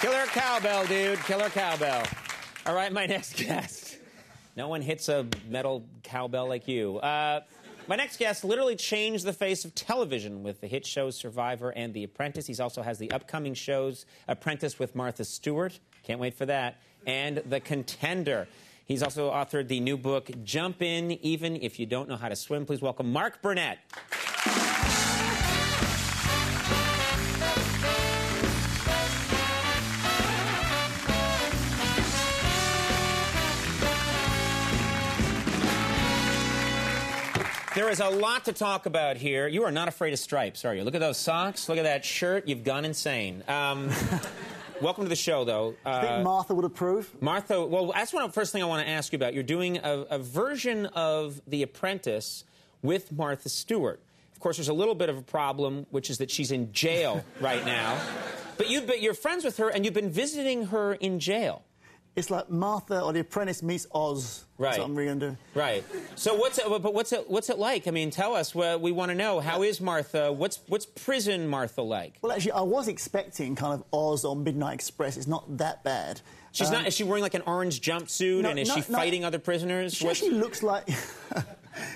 Killer cowbell, dude. Killer cowbell. All right, my next guest. No one hits a metal cowbell like you. My next guest literally changed the face of television with the hit shows Survivor and The Apprentice. He also has the upcoming shows Apprentice with Martha Stewart. Can't wait for that. And The Contender. He's also authored the new book, Jump In, Even If You Don't Know How to Swim. Please welcome Mark Burnett. There is a lot to talk about here. You are not afraid of stripes, are you? Look at those socks. Look at that shirt. You've gone insane. Welcome to the show, though. I think Martha would approve. Martha, well, that's the first thing I want to ask you about. You're doing a version of The Apprentice with Martha Stewart. Of course, there's a little bit of a problem, which is that she's in jail right now. But you're friends with her, and you've been visiting her in jail. It's like Martha or The Apprentice meets Oz. Right. That's what I'm really going to do. Right. So what's it like? I mean, tell us. We want to know. How is Martha? What's prison Martha like? Well, actually, I was expecting kind of Oz or Midnight Express. It's not that bad. She's not. Is she wearing like an orange jumpsuit? And is she fighting other prisoners? She actually looks like...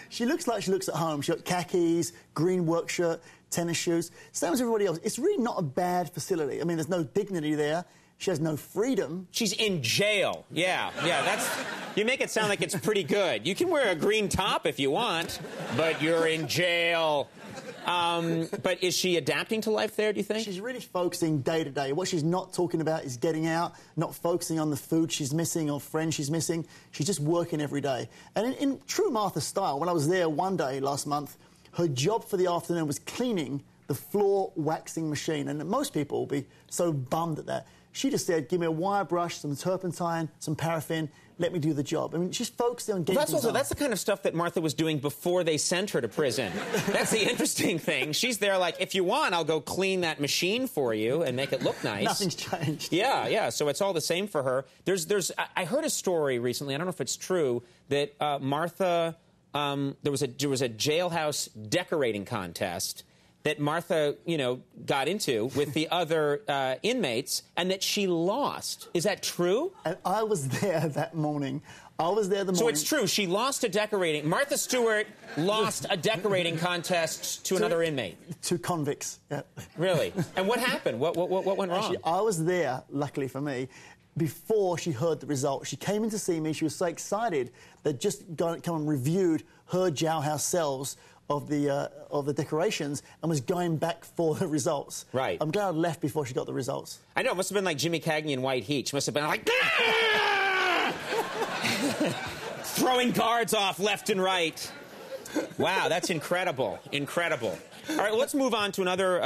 she looks like she looks at home. She's got khakis, green work shirt, tennis shoes. Same as everybody else. It's really not a bad facility. I mean, there's no dignity there. She has no freedom. She's in jail. Yeah, that's... You make it sound like it's pretty good. You can wear a green top if you want, but you're in jail. But is she adapting to life there, do you think? She's really focusing day to day. What she's not talking about is getting out, not focusing on the food she's missing or friends she's missing. She's just working every day. And in true Martha style, when I was there one day last month, her job for the afternoon was cleaning the floor waxing machine. And most people will be so bummed at that. She just said, give me a wire brush, some turpentine, some paraffin, let me do the job. I mean, she's focused on getting things done. That's the kind of stuff that Martha was doing before they sent her to prison. That's the interesting thing. She's there like, if you want, I'll go clean that machine for you and make it look nice. Nothing's changed. Yeah, so it's all the same for her. I heard a story recently, I don't know if it's true, that Martha, there was a jailhouse decorating contest that Martha, got into with the other inmates, and that she lost. Is that true? And I was there that morning. I was there the morning. So it's true. She lost a decorating... Martha Stewart lost a decorating contest to another inmate. To convicts, yeah. Really? And what happened? What went wrong? Actually, I was there, luckily for me, before she heard the result. She came in to see me. She was so excited that just come and reviewed her jailhouse cells of the decorations and was going back for the results. Right. I'm glad I left before she got the results. I know. It must have been like Jimmy Cagney in White Heat. She must have been like... throwing guards off left and right. Wow, that's incredible. Incredible. All right, let's move on to another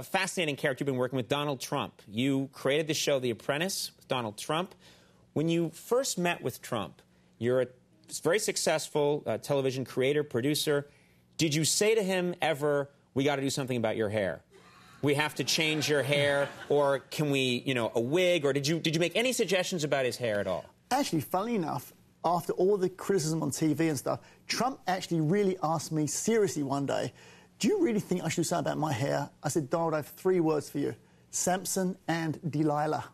fascinating character you've been working with, Donald Trump. You created the show The Apprentice with Donald Trump. When you first met with Trump, you're a very successful television creator, producer. Did you say to him ever, we got to do something about your hair? We have to change your hair, or can we, a wig? Or did you make any suggestions about his hair at all? Actually, funnily enough, after all the criticism on TV and stuff, Trump actually really asked me seriously one day, do you really think I should do something about my hair? I said, Donald, I have 3 words for you. Samson and Delilah.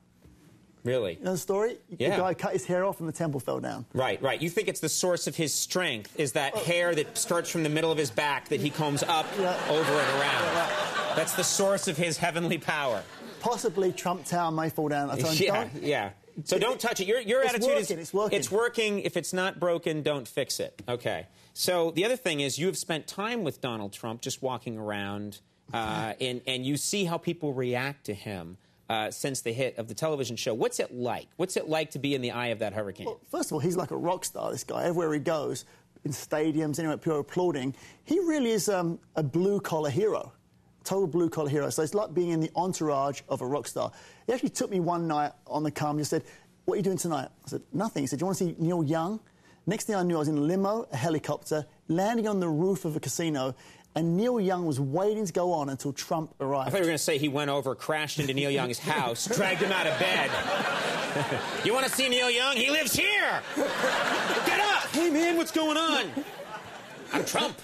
Really? You know the story? Yeah. The guy cut his hair off and the temple fell down. Right. You think it's the source of his strength is that hair that starts from the middle of his back that he combs up, over and around. That's the source of his heavenly power. Possibly Trump Tower may fall down. I told him, yeah. So don't touch it. Your attitude is... It's working. It's working. If it's not broken, don't fix it. Okay. So the other thing is you have spent time with Donald Trump just walking around, and you see how people react to him. Since the hit of the television show. What's it like? What's it like to be in the eye of that hurricane? Well, first of all, he's like a rock star, this guy. Everywhere he goes, in stadiums, anywhere, people are applauding. He really is a blue-collar hero, total blue-collar hero. So it's like being in the entourage of a rock star. He actually took me one night on the car and just said, what are you doing tonight? I said, nothing. He said, do you want to see Neil Young? Next thing I knew, I was in a limo, a helicopter, landing on the roof of a casino, and Neil Young was waiting to go on until Trump arrived. I thought you were going to say he went over, crashed into Neil Young's house, dragged him out of bed. You want to see Neil Young? He lives here! Get up! Hey, man, what's going on? I'm Trump.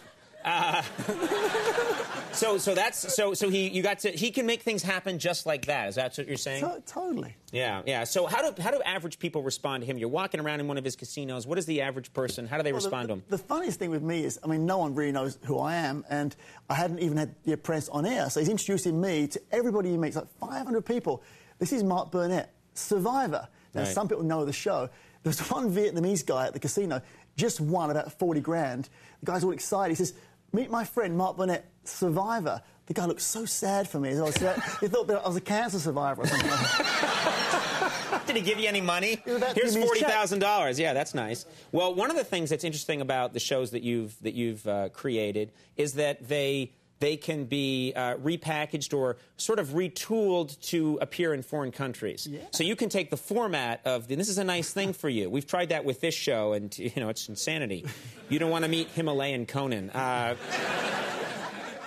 He can make things happen just like that. Is that what you're saying? Totally. Yeah. So how do average people respond to him? You're walking around in one of his casinos. What is the average person? How do they respond to him? The funniest thing with me is, I mean, no one really knows who I am, and I hadn't even had The Apprentice on air, so he's introducing me to everybody he meets, like 500 people. This is Mark Burnett, Survivor. Now, some people know the show. There's one Vietnamese guy at the casino, just won about 40 grand. The guy's all excited. He says, meet my friend, Mark Burnett, Survivor. The guy looked so sad for me. He thought that I was a cancer survivor or something like that. Did he give you any money? Here's $40,000. Yeah, that's nice. Well, one of the things that's interesting about the shows that you've created is that they can be repackaged or sort of retooled to appear in foreign countries. Yeah. So you can take the format of, and this is a nice thing for you. We've tried that with this show, and, you know, it's insanity. You don't want to meet Himalayan Conan.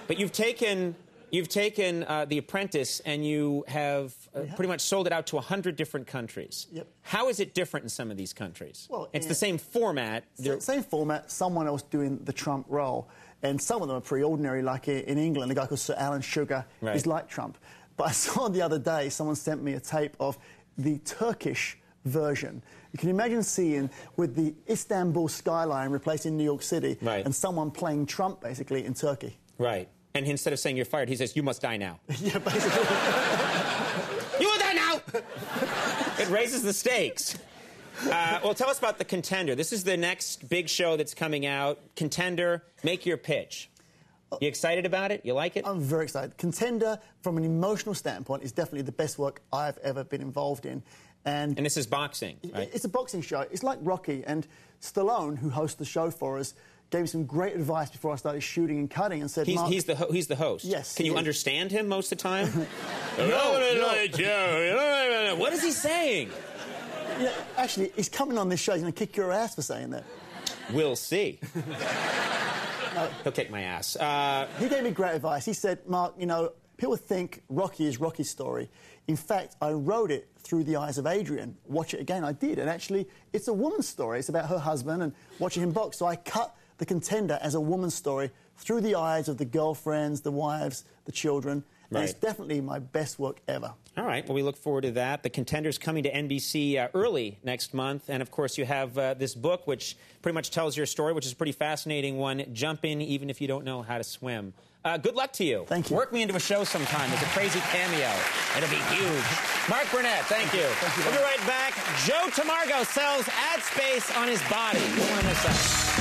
But you've taken The Apprentice, and you have pretty much sold it out to 100 different countries. Yep. How is it different in some of these countries? Well, it's the same format. Same format, someone else doing the Trump role. And some of them are pretty ordinary, like in England, a guy called Sir Alan Sugar is like Trump. But I saw the other day, someone sent me a tape of the Turkish version. You can imagine seeing with the Istanbul skyline replacing New York City, and someone playing Trump, basically, in Turkey. Right. And instead of saying you're fired, he says, you must die now. Yeah, basically. You will die now! It raises the stakes. Well, tell us about The Contender. This is the next big show that's coming out. Contender, make your pitch. You excited about it? You like it? I'm very excited. Contender, from an emotional standpoint, is definitely the best work I've ever been involved in. And this is boxing, right? It's a boxing show. It's like Rocky. And Stallone, who hosts the show for us, gave me some great advice before I started shooting and cutting and said... He's the host? Yes. Can you understand him most of the time? No. What is he saying? You know, actually, he's coming on this show. He's going to kick your ass for saying that. We'll see. He'll kick my ass. He gave me great advice. He said, Mark, you know, people think Rocky is Rocky's story. In fact, I wrote it through the eyes of Adrian. Watch it again. I did. And actually, it's a woman's story. It's about her husband and watching him box. So I cut The Contender as a woman's story through the eyes of the girlfriends, the wives, the children. And it's definitely my best work ever. All right. Well, we look forward to that. The Contender's coming to NBC early next month. And, of course, you have this book, which pretty much tells your story, which is a pretty fascinating one. Jump in even if you don't know how to swim. Good luck to you. Thank you. Work me into a show sometime. It's a crazy cameo. It'll be huge. Mark Burnett, thank you. Thank you. We'll be right back. Joe Tamargo sells ad space on his body. Don't want to miss that.